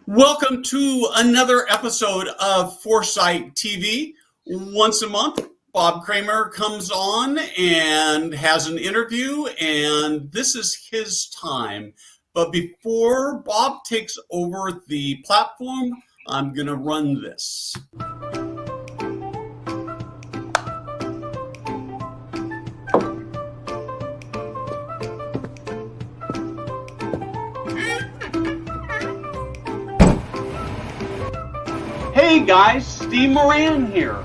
Welcome to another episode of Foresight TV. Once a month, Bob Kramer comes on and has an interview, and this is his time. But before Bob takes over the platform, I'm going to run this. Hey guys, Steve Moran here.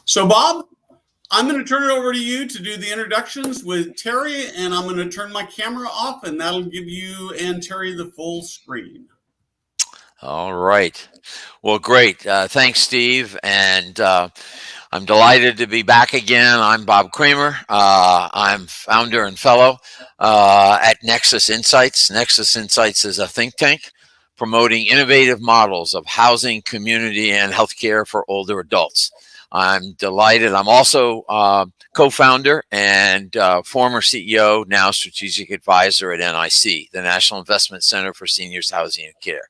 So Bob, I'm going to turn it over to you to do the introductions with Terry, and I'm going to turn my camera off, and that'll give you and Terry the full screen. All right. Well, great. Thanks, Steve. And I'm delighted to be back again. I'm Bob Kramer. I'm founder and fellow at Nexus Insights. Nexus Insights is a think tank promoting innovative models of housing, community, and healthcare for older adults. I'm delighted. I'm also co-founder and former CEO, now strategic advisor at NIC, the National Investment Center for Seniors Housing and Care.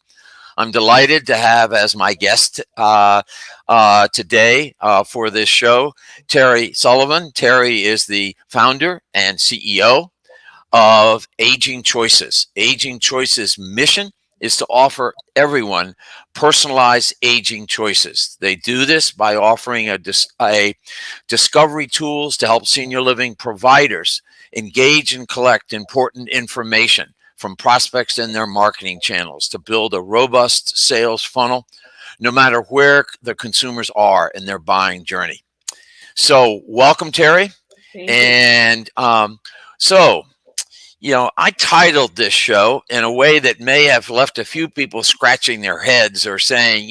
I'm delighted to have as my guest today for this show, Terri Sullivan. Terri is the founder and CEO of Aging Choices. Aging Choices' mission is to offer everyone personalized aging choices. They do this by offering a discovery tools to help senior living providers engage and collect important information from prospects in their marketing channels to build a robust sales funnel, no matter where the consumers are in their buying journey. So welcome, Terri. Thank you. And I titled this show in a way that may have left a few people scratching their heads or saying,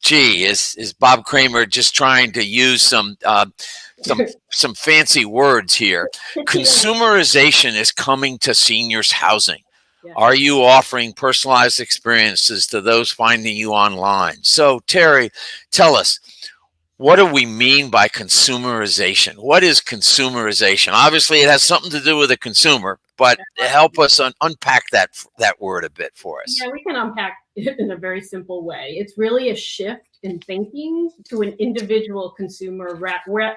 gee, is Bob Kramer just trying to use some fancy words here? Consumerization is coming to seniors housing. Yes. Are you offering personalized experiences to those finding you online? So, Terri, tell us, what do we mean by consumerization? What is consumerization? Obviously, it has something to do with the consumer, but help us unpack that word a bit for us. Yeah, we can unpack it in a very simple way. It's really a shift in thinking to an individual consumer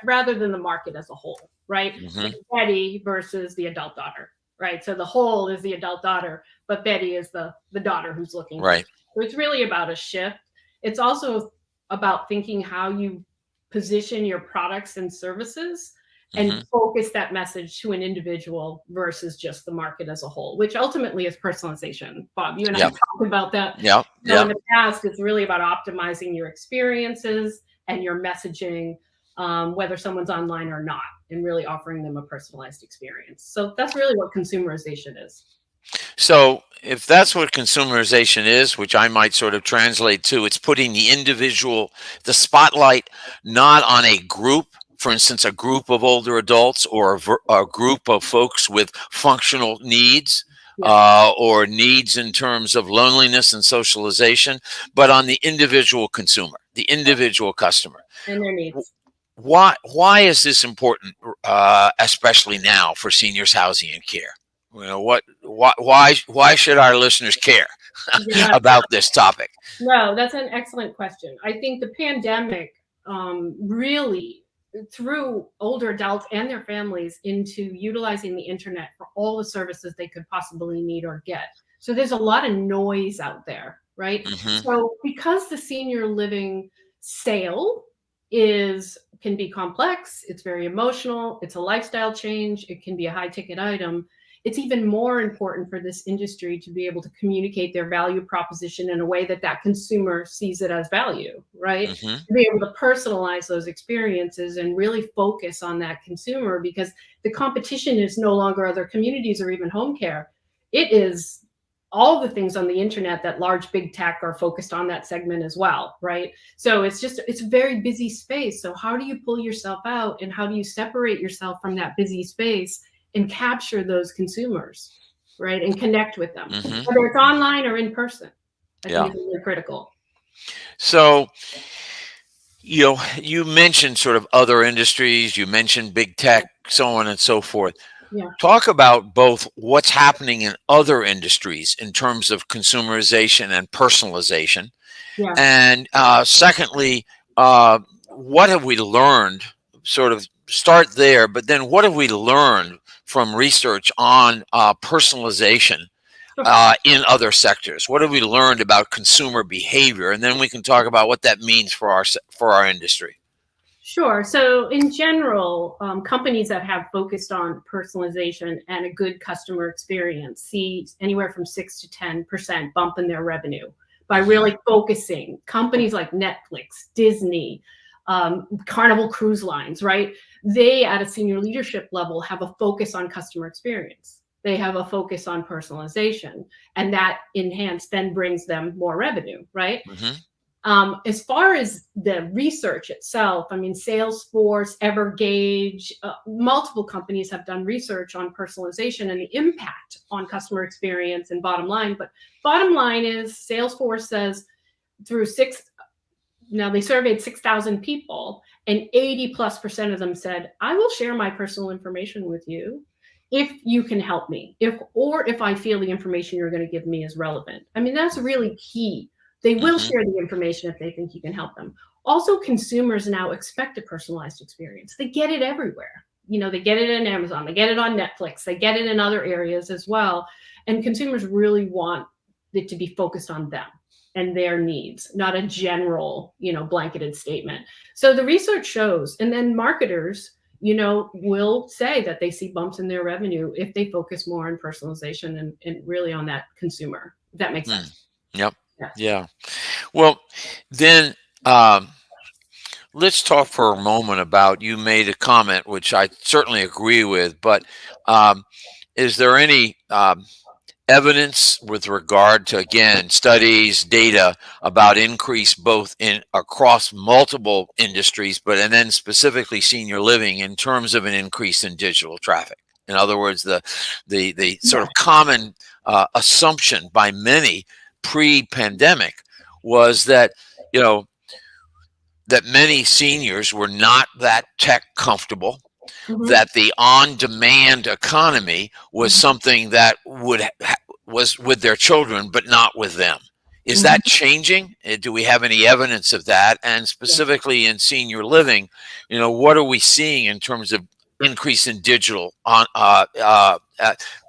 rather than the market as a whole, right? Mm-hmm. Like Betty versus the adult daughter, right? So the whole is the adult daughter, but Betty is the daughter who's looking. Right. So it's really about a shift. It's also about thinking how you position your products and services and Mm-hmm. focus that message to an individual versus just the market as a whole, which ultimately is personalization. Bob, you and I Yep. talked about that. Yeah. So in the past, it's really about optimizing your experiences and your messaging, whether someone's online or not, and really offering them a personalized experience. So that's really what consumerization is. So if that's what consumerization is, which I might sort of translate to, it's putting the spotlight not on a group, for instance, a group of older adults or a group of folks with functional needs, or needs in terms of loneliness and socialization, but on the individual consumer, the individual customer. And their needs. Why is this important, especially now for seniors housing and care? Why should our listeners care about this topic? No, that's an excellent question. I think the pandemic really threw older adults and their families into utilizing the internet for all the services they could possibly need or get. So there's a lot of noise out there, right? Mm-hmm. So because the senior living sale can be complex, it's very emotional, it's a lifestyle change, it can be a high ticket item. It's even more important for this industry to be able to communicate their value proposition in a way that consumer sees it as value, right? Mm-hmm. To be able to personalize those experiences and really focus on that consumer, because the competition is no longer other communities or even home care. It is all the things on the internet that large big tech are focused on that segment as well, right? So it's a very busy space. So how do you pull yourself out and how do you separate yourself from that busy space and capture those consumers, right? And connect with them, Mm-hmm. whether it's online or in person. I Yeah. think it's really critical. So You mentioned sort of other industries, you mentioned big tech, so on and so forth. Yeah. Talk about both what's happening in other industries in terms of consumerization and personalization. Yeah. And secondly, what have we learned? Sort of start there, but then what have we learned from research on personalization in other sectors? What have we learned about consumer behavior? And then we can talk about what that means for our industry. Sure. So in general, companies that have focused on personalization and a good customer experience see anywhere from 6 to 10% bump in their revenue by really focusing. Companies like Netflix, Disney, Carnival Cruise Lines, right? They, at a senior leadership level, have a focus on customer experience. They have a focus on personalization, and that enhanced then brings them more revenue, right? As far as the research itself, I mean, Salesforce, Evergage, multiple companies have done research on personalization and the impact on customer experience and bottom line. But bottom line is Salesforce says now they surveyed 6,000 people, and 80+% of them said, I will share my personal information with you if you can help me, if I feel the information you're going to give me is relevant. I mean, that's really key. They will share the information if they think you can help them. Also, consumers now expect a personalized experience. They get it everywhere. They get it in Amazon, they get it on Netflix, they get it in other areas as well. And consumers really want it to be focused on them and their needs, not a general, blanketed statement. So the research shows, and then marketers, will say that they see bumps in their revenue if they focus more on personalization and really on that consumer. If that makes sense. Yep. Yeah. Well, then let's talk for a moment about, you made a comment, which I certainly agree with, but is there any evidence with regard to, again, studies, data about increase both across multiple industries, and then specifically senior living in terms of an increase in digital traffic? In other words, the sort of common assumption by many pre-pandemic was that, that many seniors were not that tech comfortable, that the on-demand economy was something that was with their children, but not with them. Is that changing? Do we have any evidence of that? And specifically in senior living, what are we seeing in terms of increase in digital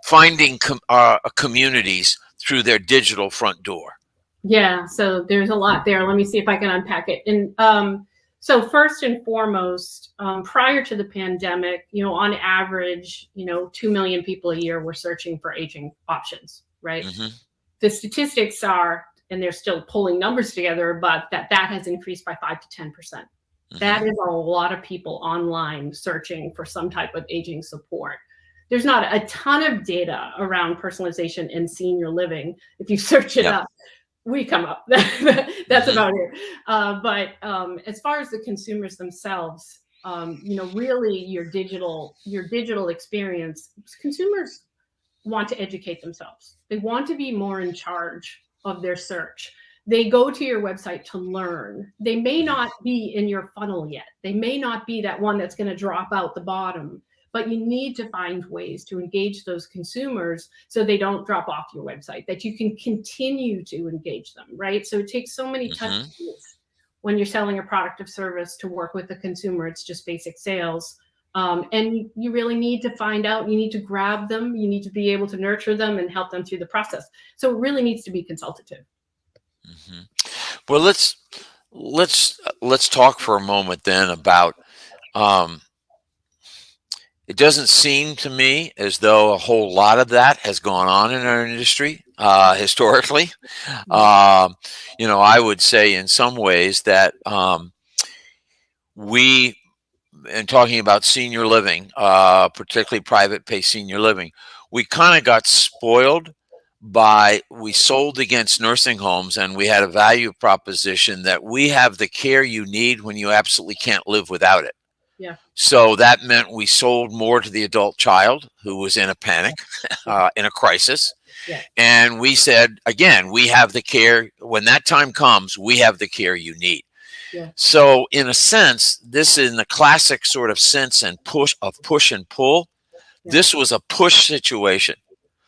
finding communities through their digital front door? Yeah, so there's a lot there. Let me see if I can unpack it. And so first and foremost, prior to the pandemic, on average, 2 million people a year were searching for aging options, right? The statistics are, and they're still pulling numbers together, but that has increased by 5 to 10%. That is a lot of people online searching for some type of aging support. There's not a ton of data around personalization in senior living. If you search it up, we come up. That's about it. But as far as the consumers themselves, really your digital experience, consumers want to educate themselves. They want to be more in charge of their search. They go to your website to learn. They may not be in your funnel yet. They may not be that one that's going to drop out the bottom, but you need to find ways to engage those consumers so they don't drop off your website, that you can continue to engage them, right? So it takes so many touch points when you're selling a product or service to work with the consumer. It's just basic sales. And you really need to find out, you need to grab them, you need to be able to nurture them and help them through the process. So it really needs to be consultative. Well, let's talk for a moment then about, it doesn't seem to me as though a whole lot of that has gone on in our industry historically. I would say in some ways that we, in talking about senior living, particularly private pay senior living, we kind of got spoiled we sold against nursing homes, and we had a value proposition that we have the care you need when you absolutely can't live without it. Yeah. So that meant we sold more to the adult child who was in a panic, in a crisis. Yeah. And we said, again, we have the care. When that time comes, we have the care you need. Yeah. So in a sense, this in the classic sort of sense and push and pull, Yeah. this was a push situation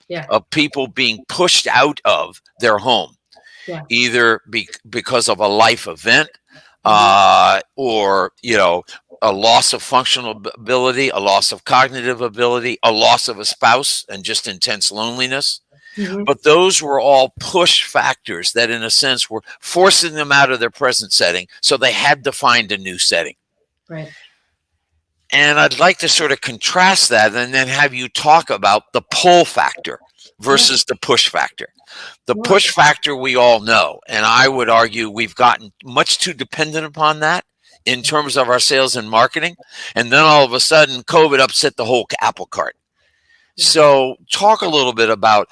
Yeah. of people being pushed out of their home, Yeah. either because of a life event, or, a loss of functional ability, a loss of cognitive ability, a loss of a spouse, and just intense loneliness. Mhm. But those were all push factors that, in a sense, were forcing them out of their present setting. So they had to find a new setting. Right. And I'd like to sort of contrast that and then have you talk about the pull factor versus the push factor. The Sure. push factor we all know, and I would argue we've gotten much too dependent upon that in terms of our sales and marketing. And then all of a sudden, COVID upset the whole apple cart. So talk a little bit about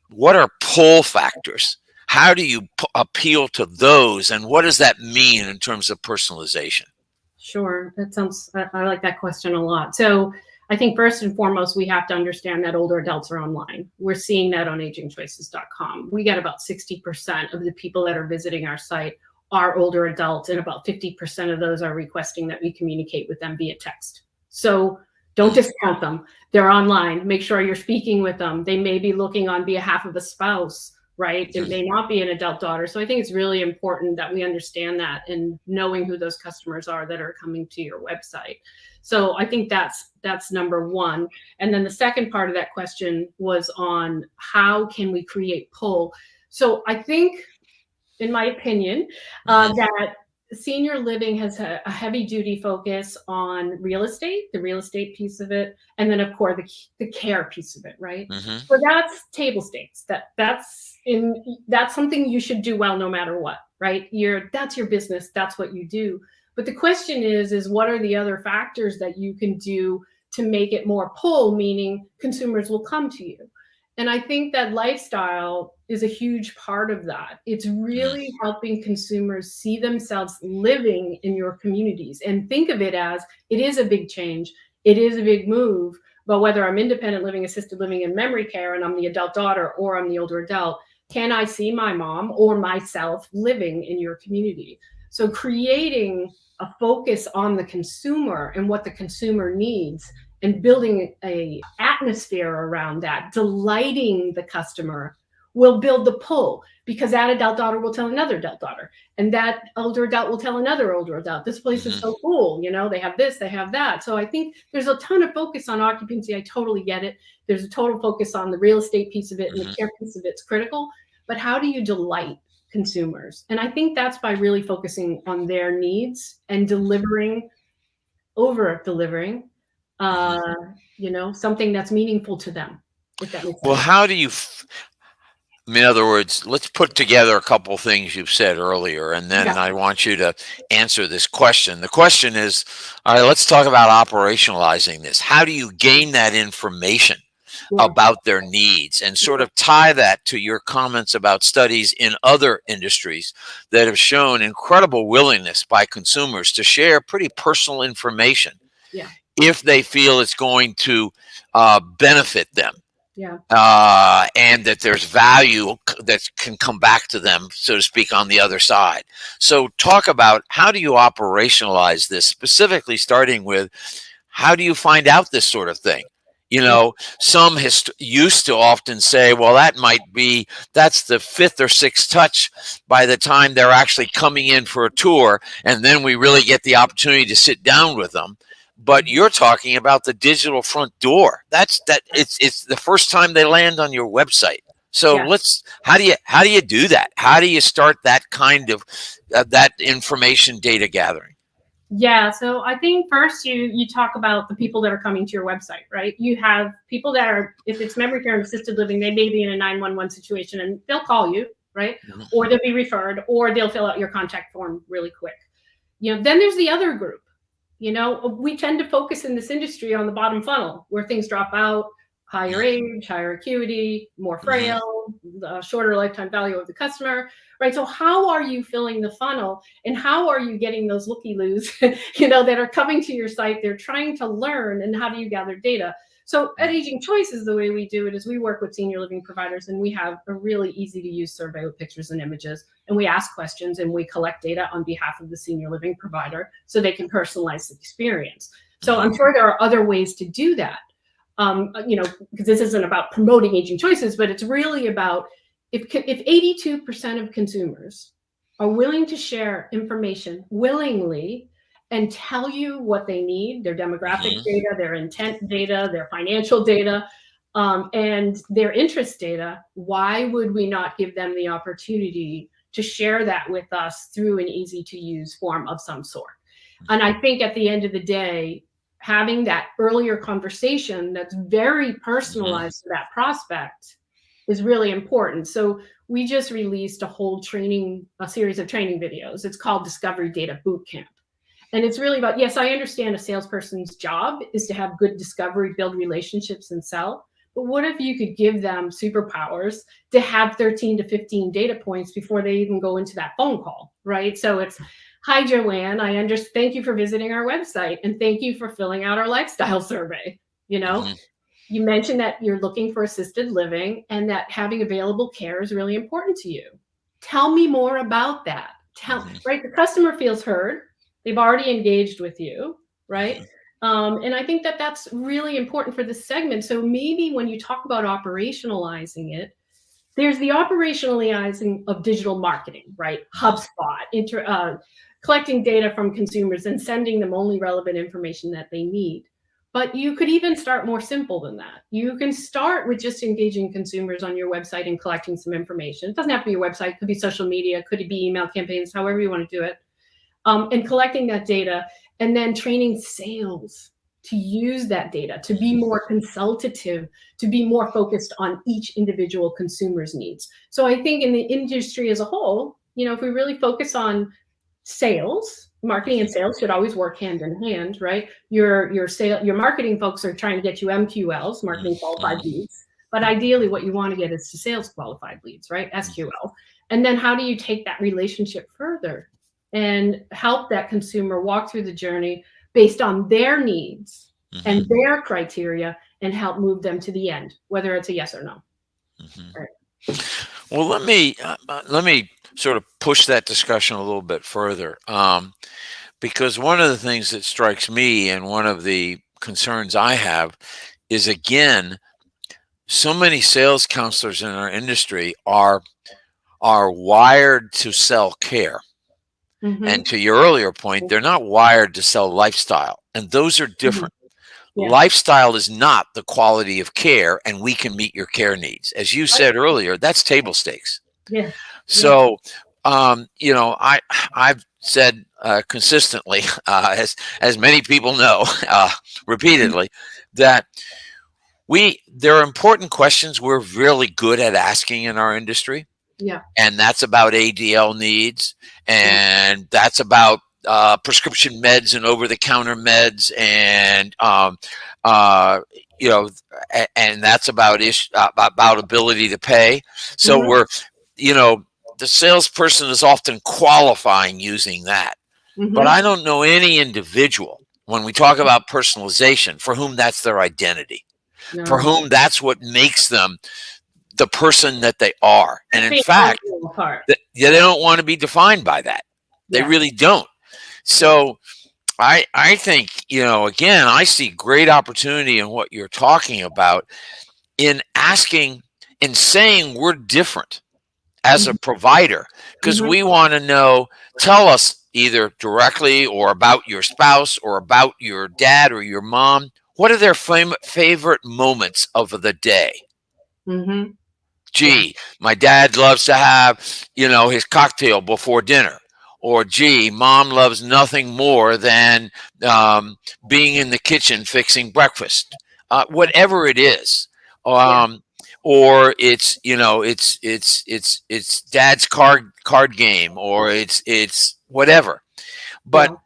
what are pull factors? How do you appeal to those? And what does that mean in terms of personalization? Sure. I like that question a lot. So I think first and foremost, we have to understand that older adults are online. We're seeing that on agingchoices.com. We get about 60% of the people that are visiting our site are older adults, and about 50% of those are requesting that we communicate with them via text. So don't discount them. They're online. Make sure you're speaking with them. They may be looking on behalf of a spouse, right? It may not be an adult daughter. So I think it's really important that we understand that and knowing who those customers are that are coming to your website. So I think that's number one. And then the second part of that question was on how can we create pull? So I think, in my opinion, that senior living has a heavy duty focus on real estate, the real estate piece of it, and then of course the care piece of it, right? So that's table stakes. That's something you should do well no matter what, right? That's your business. That's what you do. But the question is what are the other factors that you can do to make it more pull, meaning consumers will come to you? And I think that lifestyle is a huge part of that. It's really helping consumers see themselves living in your communities and think of it as it is a big change. It is a big move. But whether I'm independent living, assisted living, and memory care, and I'm the adult daughter or I'm the older adult, can I see my mom or myself living in your community? So creating a focus on the consumer and what the consumer needs and building a atmosphere around that, delighting the customer, will build the pull, because that adult daughter will tell another adult daughter, and that older adult will tell another older adult, this place is so cool, they have this, they have that. So I think there's a ton of focus on occupancy. I totally get it. There's a total focus on the real estate piece of it, and the care piece of it's critical. But how do you delight consumers? And I think that's by really focusing on their needs and over delivering something that's meaningful to them, if that makes sense. Well, how do you, in other words, let's put together a couple things you've said earlier, and then I want you to answer this question. The question is, all right, let's talk about operationalizing this. How do you gain that information about their needs and sort of tie that to your comments about studies in other industries that have shown incredible willingness by consumers to share pretty personal information if they feel it's going to benefit them, and that there's value that can come back to them, so to speak, on the other side. So talk about how do you operationalize this, specifically starting with how do you find out this sort of thing? Some used to often say, well, that's the fifth or sixth touch by the time they're actually coming in for a tour, and then we really get the opportunity to sit down with them. But you're talking about the digital front door. It's the first time they land on your website. So how do you do that? How do you start that kind of that information data gathering? Yeah, so I think first you talk about the people that are coming to your website, right? You have people that are, if it's memory care and assisted living, they may be in a 911 situation and they'll call you, right? Or they'll be referred, or they'll fill out your contact form really quick. Then there's the other group. We tend to focus in this industry on the bottom funnel where things drop out, higher age, higher acuity, more frail, shorter lifetime value of the customer, right? So how are you filling the funnel, and how are you getting those looky-loos, that are coming to your site? They're trying to learn, and how do you gather data? So at Aging Choices, the way we do it is we work with senior living providers, and we have a really easy to use survey with pictures and images, and we ask questions and we collect data on behalf of the senior living provider so they can personalize the experience. So I'm sure there are other ways to do that. Because this isn't about promoting Aging Choices, but it's really about if 82% of consumers are willing to share information willingly and tell you what they need, their demographic data, their intent data, their financial data, and their interest data, why would we not give them the opportunity to share that with us through an easy to use form of some sort? And I think at the end of the day, having that earlier conversation that's very personalized to that prospect is really important. So we just released a series of training videos. It's called Discovery Data Bootcamp. And it's really about, yes, I understand a salesperson's job is to have good discovery, build relationships, and sell. But what if you could give them superpowers to have 13 to 15 data points before they even go into that phone call, right? So it's, hi, Joanne, thank you for visiting our website, and thank you for filling out our lifestyle survey. You mentioned that you're looking for assisted living and that having available care is really important to you. Tell me more about that. Right? The customer feels heard. They've already engaged with you, right? And I think that that's really important for this segment. So maybe when you talk about operationalizing it, there's the operationalizing of digital marketing, right? HubSpot, collecting data from consumers and sending them only relevant information that they need. But you could even start more simple than that. You can start with just engaging consumers on your website and collecting some information. It doesn't have to be your website. It could be social media. Could it be email campaigns, however you want to do it. And collecting that data and then training sales to use that data, to be more consultative, to be more focused on each individual consumer's needs. So I think in the industry as a whole, if we really focus on sales, marketing and sales should always work hand in hand, right? Your marketing folks are trying to get you MQLs, marketing qualified leads, but ideally what you want to get is to sales qualified leads, right? SQL. And then how do you take that relationship further and help that consumer walk through the journey based on their needs and their criteria and help move them to the end, whether it's a yes or no. Right. Well, let me sort of push that discussion a little bit further, because one of the things that strikes me and one of the concerns I have is, again, so many sales counselors in our industry are wired to sell care. And to your earlier point, they're not wired to sell lifestyle, and those are different. Yeah. Lifestyle is not the quality of care, and we can meet your care needs. As you said earlier, that's table stakes. Yeah. So, I've said consistently, as many people know, repeatedly, that there are important questions we're really good at asking in our industry. Yeah. And that's about ADL needs, and that's about prescription meds and over-the-counter meds, and and that's about ability to pay. So we're, the salesperson is often qualifying using that, but I don't know any individual, when we talk about personalization, for whom that's their identity, for whom that's what makes them the person that they are. And in fact, they don't want to be defined by that. They really don't. So I think, again, I see great opportunity in what you're talking about in saying we're different as a provider, because we want to know, tell us either directly or about your spouse or about your dad or your mom, what are their favorite moments of the day? Gee, my dad loves to have, his cocktail before dinner. Or, gee, mom loves nothing more than being in the kitchen fixing breakfast. Whatever it is. Or it's, it's dad's card game, or it's whatever. But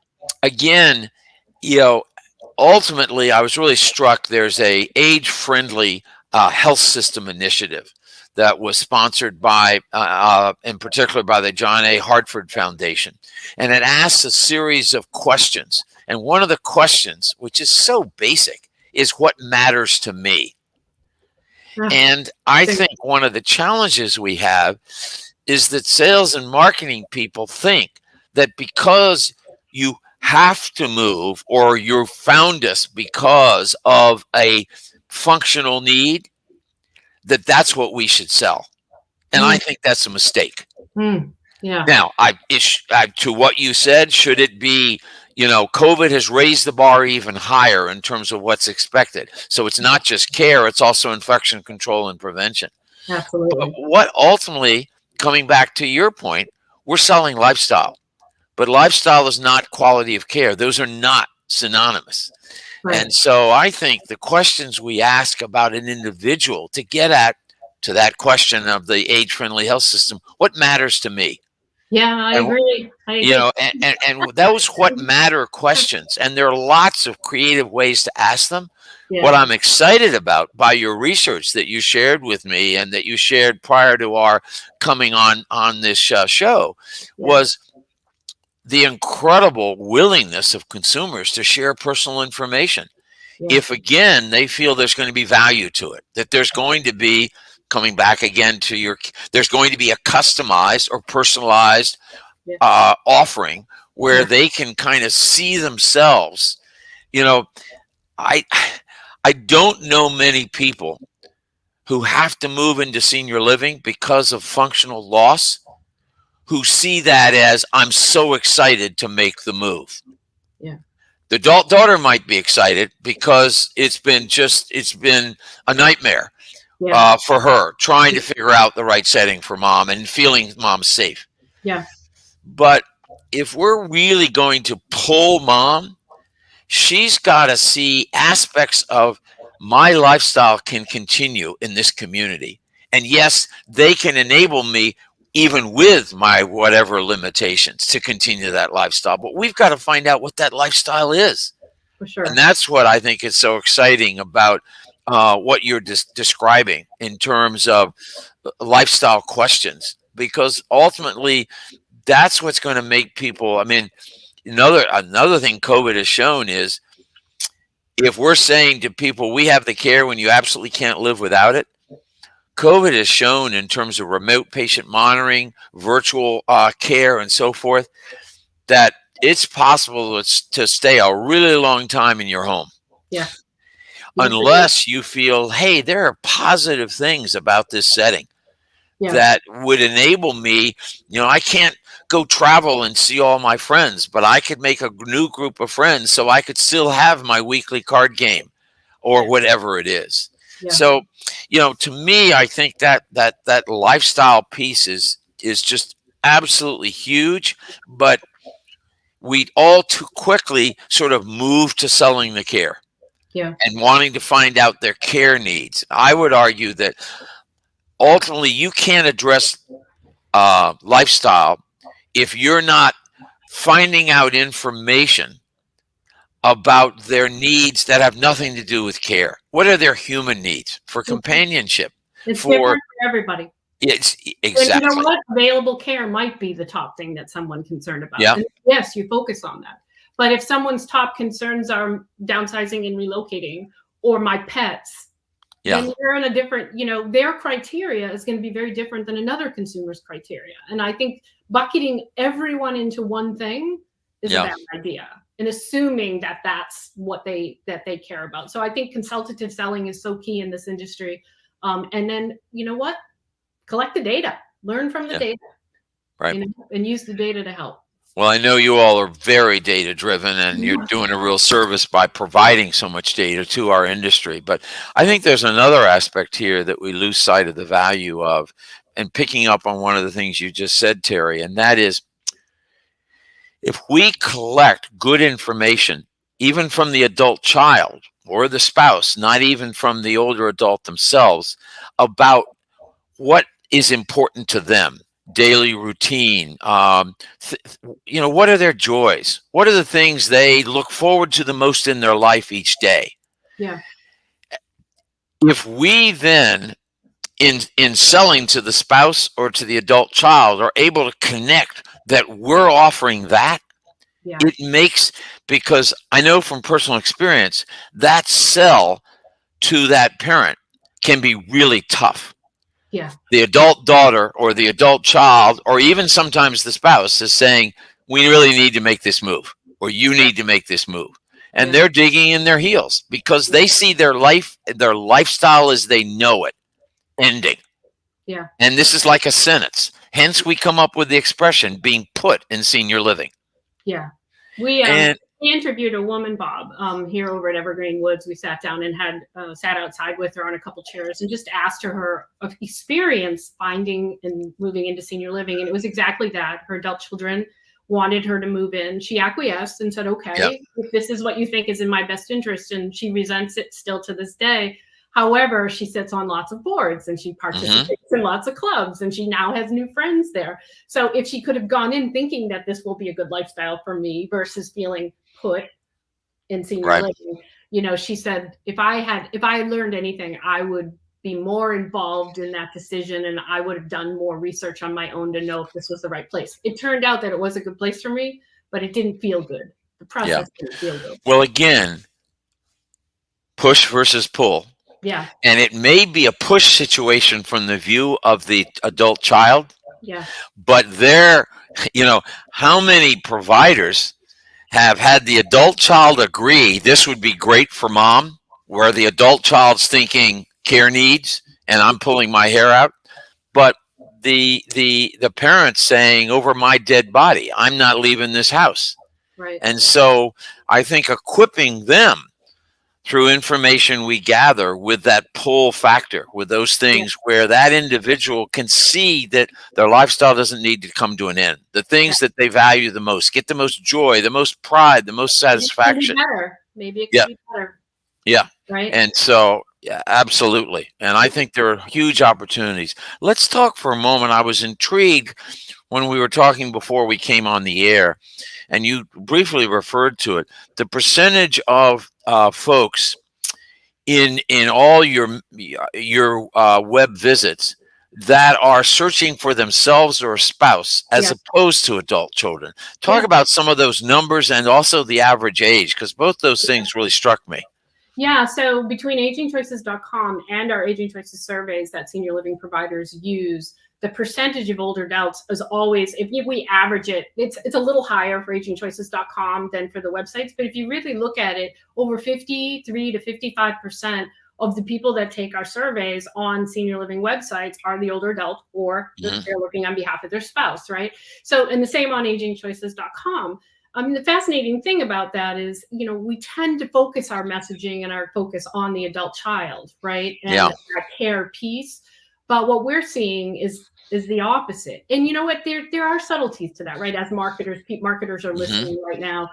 again, ultimately, I was really struck. There's a age-friendly health system initiative that was sponsored by, in particular, by the John A. Hartford Foundation. And it asks a series of questions. And one of the questions, which is so basic, is what matters to me. Yeah. And I think one of the challenges we have is that sales and marketing people think that because you have to move or you found us because of a functional need, that that's what we should sell. And I think that's a mistake. Yeah. Now, to what you said, should it be, COVID has raised the bar even higher in terms of what's expected. So it's not just care, it's also infection control and prevention. Absolutely. But what ultimately, coming back to your point, we're selling lifestyle. But lifestyle is not quality of care. Those are not synonymous. Right. And so I think the questions we ask about an individual to get at to that question of the age-friendly health system, what matters to me? Yeah, I agree. And those what matter questions, and there are lots of creative ways to ask them. Yeah. What I'm excited about by your research that you shared with me and that you shared prior to our coming on this show was the incredible willingness of consumers to share personal information. Yeah. If, again, they feel there's going to be value to it, that there's going to be, coming back again to there's going to be a customized or personalized offering where they can kind of see themselves. I don't know many people who have to move into senior living because of functional loss who see that as, I'm so excited to make the move. Yeah. The adult daughter might be excited because it's been a nightmare for her, trying to figure out the right setting for mom and feeling mom safe. Yeah. But if we're really going to pull mom, she's got to see aspects of my lifestyle can continue in this community. And yes, they can enable me even with my whatever limitations to continue that lifestyle. But we've got to find out what that lifestyle is. For sure. And that's what I think is so exciting about what you're describing in terms of lifestyle questions, because ultimately that's what's going to make people. I mean, another thing COVID has shown is if we're saying to people, we have the care when you absolutely can't live without it, COVID has shown in terms of remote patient monitoring, virtual care, and so forth, that it's possible to stay a really long time in your home. Yeah. Unless you feel, hey, there are positive things about this setting that would enable me. I can't go travel and see all my friends, but I could make a new group of friends so I could still have my weekly card game or whatever it is. Yeah. So, to me, I think that lifestyle piece is just absolutely huge, but we all too quickly sort of move to selling the care. Yeah. And wanting to find out their care needs. I would argue that ultimately you can't address lifestyle if you're not finding out information about their needs that have nothing to do with care. What are their human needs for companionship? It's different for everybody. It's exactly. And you know what? Available care might be the top thing that someone's concerned about. Yeah. And yes, you focus on that. But if someone's top concerns are downsizing and relocating or my pets, then you're in a different, their criteria is going to be very different than another consumer's criteria. And I think bucketing everyone into one thing is a bad idea, and assuming that that's what they care about. So I think consultative selling is so key in this industry. And then, collect the data, learn from the data, right, and use the data to help. Well, I know you all are very data driven, and you're doing a real service by providing so much data to our industry. But I think there's another aspect here that we lose sight of the value of, and picking up on one of the things you just said, Terri, and that is if we collect good information, even from the adult child or the spouse, not even from the older adult themselves, about what is important to them. Daily routine, what are their joys? What are the things they look forward to the most in their life each day? Yeah. If we then, in selling to the spouse or to the adult child, are able to connect that we're offering that, Yeah. It makes, because I know from personal experience, that sell to that parent can be really tough. Yeah. The adult daughter or the adult child, or even sometimes the spouse, is saying, we really need to make this move, or you need to make this move. And Yeah. they're digging in their heels because they see their lifestyle as they know it ending. Yeah. And this is like a sentence. Hence, we come up with the expression being put in senior living. Yeah. We And interviewed a woman, Bob, here over at Evergreen Woods. We sat down and had sat outside with her on a couple chairs and just asked her experience finding and moving into senior living. And it was exactly that. Her adult children wanted her to move in. She acquiesced and said, okay, if this is what you think is in my best interest. And she resents it still to this day. However, she sits on lots of boards and she participates in lots of clubs, and she now has new friends there. So if she could have gone in thinking that this will be a good lifestyle for me versus feeling put in senior living, you know, she said, if I had learned anything, I would be more involved in that decision, and I would have done more research on my own to know if this was the right place. It turned out that it was a good place for me, but it didn't feel good. The process didn't feel good. Well, again, push versus pull. Yeah. And it may be a push situation from the view of the adult child. Yeah. But there, you know, how many providers have had the adult child agree this would be great for mom, where the adult child's thinking care needs and I'm pulling my hair out, but the parents saying, over my dead body, I'm not leaving this house. Right. And so I think equipping them through information we gather with that pull factor, with those things where that individual can see that their lifestyle doesn't need to come to an end. The things that they value the most, get the most joy, the most pride, the most satisfaction. Maybe it could be better. Yeah. Right. And so, yeah, absolutely. And I think there are huge opportunities. Let's talk for a moment. I was intrigued when we were talking before we came on the air, and you briefly referred to it, the percentage of folks in all your web visits that are searching for themselves or a spouse as opposed to adult children. Talk about some of those numbers and also the average age, because both those things really struck me. Yeah, so between agingchoices.com and our Aging Choices surveys that senior living providers use, the percentage of older adults is always, if we average it, it's a little higher for agingchoices.com than for the websites. But if you really look at it, over 53 to 55% of the people that take our surveys on senior living websites are the older adult, or they're looking on behalf of their spouse, right? So, and the same on agingchoices.com. The fascinating thing about that is, you know, we tend to focus our messaging and our focus on the adult child, right? And that care piece. But what we're seeing is the opposite. And you know what? There are subtleties to that, right? As marketers are listening right now.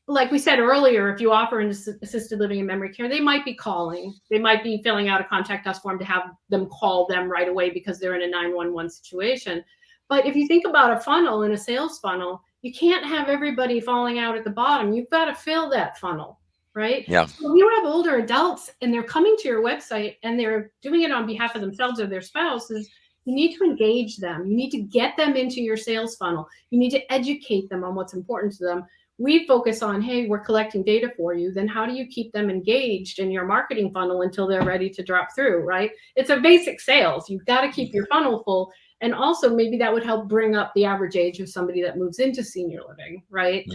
Like we said earlier, if you offer an assisted living and memory care, they might be calling. They might be filling out a contact us form to have them call them right away because they're in a 911 situation. But if you think about a funnel and a sales funnel, you can't have everybody falling out at the bottom. You've got to fill that funnel, right? Yeah. So if you have older adults and they're coming to your website and they're doing it on behalf of themselves or their spouses, you need to engage them. You need to get them into your sales funnel. You need to educate them on what's important to them. We focus on, hey, we're collecting data for you. Then how do you keep them engaged in your marketing funnel until they're ready to drop through, right? It's a basic sales. You've got to keep your funnel full. And also maybe that would help bring up the average age of somebody that moves into senior living, right?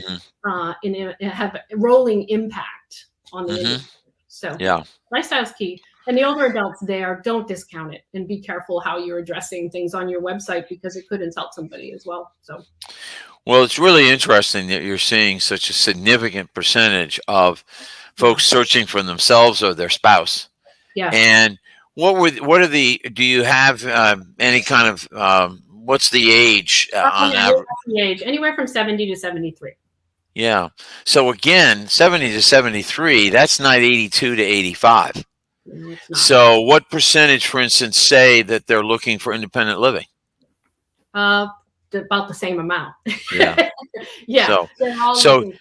And have a rolling impact on the industry. So lifestyle's key. And the older adults there, don't discount it, and be careful how you're addressing things on your website because it could insult somebody as well. So, well, it's really interesting that you're seeing such a significant percentage of folks searching for themselves or their spouse. Yeah. And do you have any kind of, what's the age on average? The age, anywhere from 70 to 73. Yeah. So again, 70 to 73, that's not 82 to 85. So what percentage, for instance, say that they're looking for independent living? About the same amount. Yeah. Yeah. So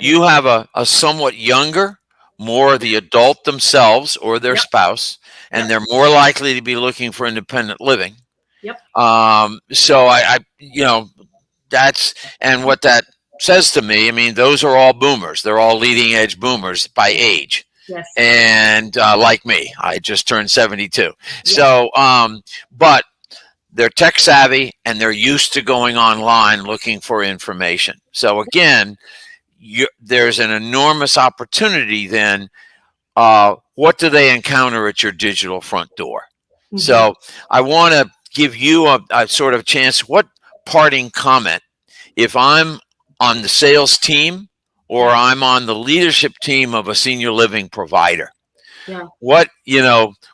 you have a somewhat younger, more the adult themselves or their spouse, and they're more likely to be looking for independent living. Yep. So I that's, and what that says to me, I mean, those are all boomers. They're all leading edge boomers by age. Yes. And like me, I just turned 72. Yeah. So, but they're tech savvy and they're used to going online looking for information. So again, there's an enormous opportunity then. What do they encounter at your digital front door? Mm-hmm. So I want to give you a sort of chance. What parting comment, if I'm on the sales team or I'm on the leadership team of a senior living provider? Yeah. What,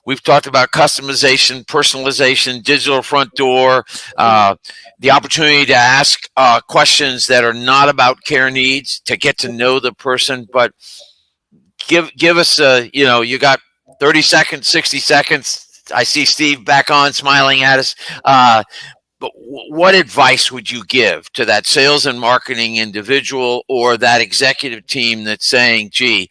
we've talked about customization, personalization, digital front door, the opportunity to ask questions that are not about care needs, to get to know the person, but give us you got 30 seconds, 60 seconds. I see Steve back on smiling at us. But what advice would you give to that sales and marketing individual or that executive team that's saying, gee,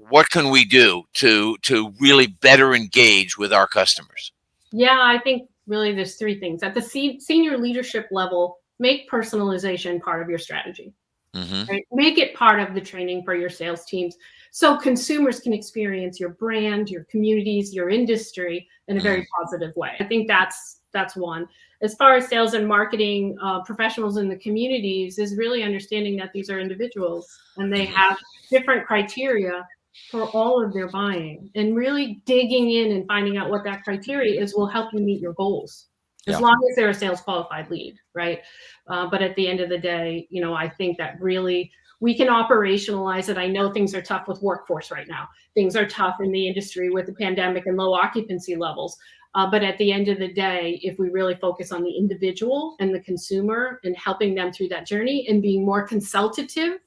what can we do to really better engage with our customers? Yeah, I think really there's three things. At the senior leadership level, make personalization part of your strategy. Mm-hmm. Right? Make it part of the training for your sales teams so consumers can experience your brand, your communities, your industry in a very positive way. I think that's one. As far as sales and marketing professionals in the communities, is really understanding that these are individuals and they have different criteria for all of their buying, and really digging in and finding out what that criteria is will help you meet your goals. As long as they're a sales qualified lead, right? But at the end of the day, I think that really we can operationalize it. I know things are tough with workforce right now. Things are tough in the industry with the pandemic and low occupancy levels. But at the end of the day, if we really focus on the individual and the consumer and helping them through that journey and being more consultative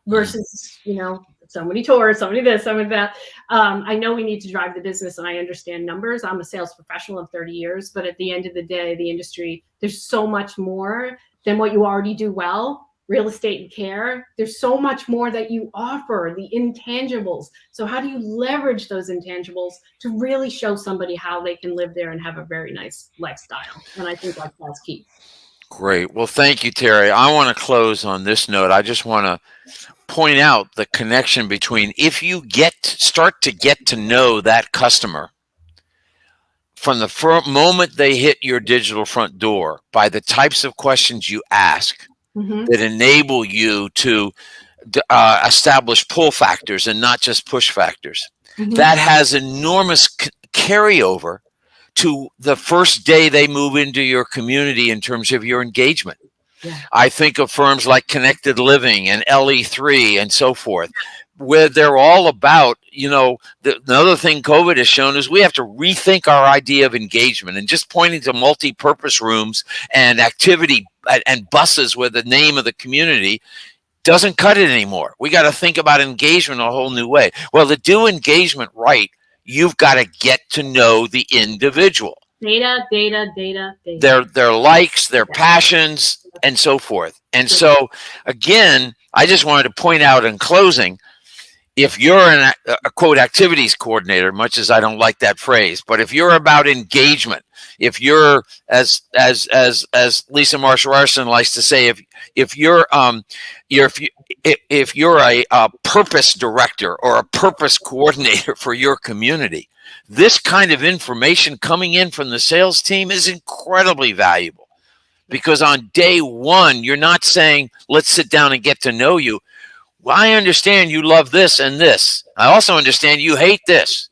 versus, somebody tours, somebody this, somebody that. I know we need to drive the business and I understand numbers. I'm a sales professional of 30 years, but at the end of the day, the industry, there's so much more than what you already do well. Real estate and care, there's so much more that you offer, the intangibles. So how do you leverage those intangibles to really show somebody how they can live there and have a very nice lifestyle? And I think that's key. Great. Well, thank you, Terri. I want to close on this note. I just want to point out the connection between, if you start to get to know that customer from the moment they hit your digital front door by the types of questions you ask that enable you to establish pull factors and not just push factors, that has enormous carryover to the first day they move into your community in terms of your engagement. Yeah. I think of firms like Connected Living and LE3 and so forth, where they're all about, the other thing COVID has shown is we have to rethink our idea of engagement, and just pointing to multi-purpose rooms and activity and buses with the name of the community doesn't cut it anymore. We got to think about engagement a whole new way. Well, to do engagement right, you've got to get to know the individual. Data. Their likes, their passions, and so forth. And so, again, I just wanted to point out in closing, if you're a quote activities coordinator, much as I don't like that phrase, but if you're about engagement, if you're as Lisa Marshall-Larsen likes to say, if you're a purpose director or a purpose coordinator for your community, this kind of information coming in from the sales team is incredibly valuable, because on day one, you're not saying, let's sit down and get to know you. Well, I understand you love this and this. I also understand you hate this.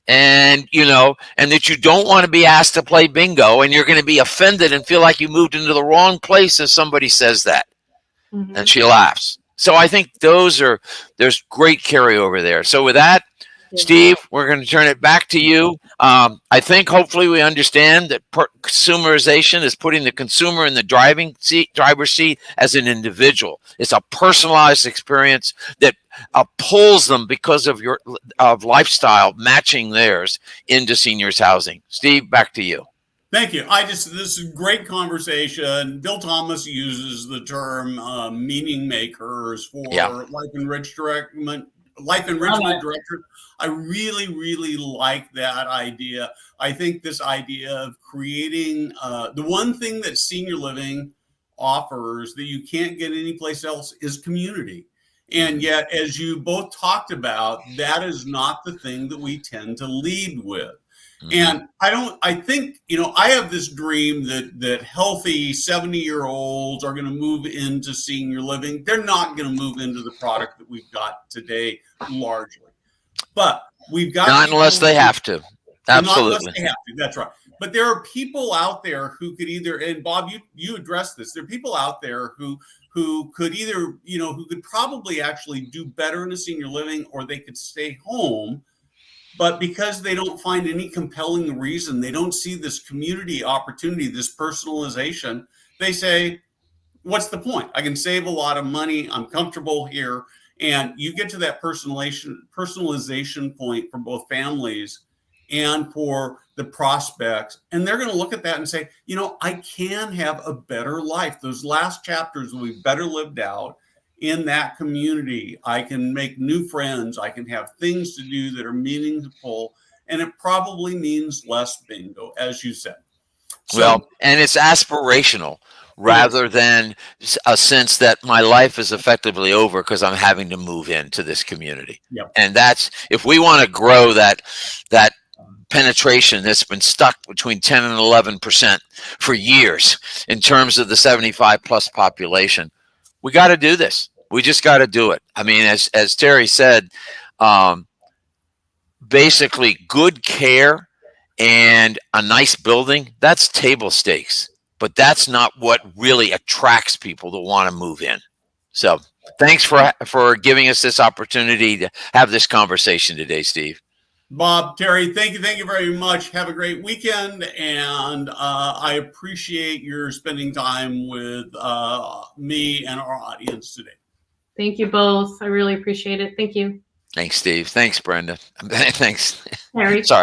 And, and that you don't want to be asked to play bingo, and you're going to be offended and feel like you moved into the wrong place if somebody says that. And she laughs. So I think there's great carryover there. So with that, Steve, we're going to turn it back to you. I think hopefully we understand that consumerization is putting the consumer in the driver's seat as an individual. It's a personalized experience that pulls them because of your lifestyle matching theirs into seniors housing. Steve, back to you. Thank you. this is a great conversation. Bill Thomas uses the term meaning makers for life enrichment director. I really, really like that idea. I think this idea of creating the one thing that senior living offers that you can't get anyplace else is community. And yet, as you both talked about, that is not the thing that we tend to lead with. And I think, I have this dream that healthy 70-year-olds are going to move into senior living. They're not going to move into the product that we've got today, largely. But we've got not unless they have to. Absolutely. Not unless they have to. That's right. But there are people out there who could either, and Bob, you addressed this. There are people out there who could either, who could probably actually do better in a senior living, or they could stay home. But because they don't find any compelling reason, they don't see this community opportunity, this personalization, they say, what's the point? I can save a lot of money. I'm comfortable here. And you get to that personalization point for both families and for the prospects. And they're going to look at that and say, I can have a better life. Those last chapters will be better lived out in that community. I can make new friends. I can have things to do that are meaningful. And it probably means less bingo, as you said. Well, and it's aspirational rather than a sense that my life is effectively over because I'm having to move into this community. Yep. And that's, if we want to grow that penetration that's been stuck between 10 and 11% for years in terms of the 75 plus population, we got to do this. We just got to do it. I mean, as Terri said, basically good care and a nice building, that's table stakes, but that's not what really attracts people to want to move in. So thanks for giving us this opportunity to have this conversation today, Steve. Bob, Terri, thank you very much. Have a great weekend, and I appreciate your spending time with me and our audience today. Thank you both. I really appreciate it. Thank you. Thanks, Steve. Thanks, Brenda. Thanks. Terri. Sorry.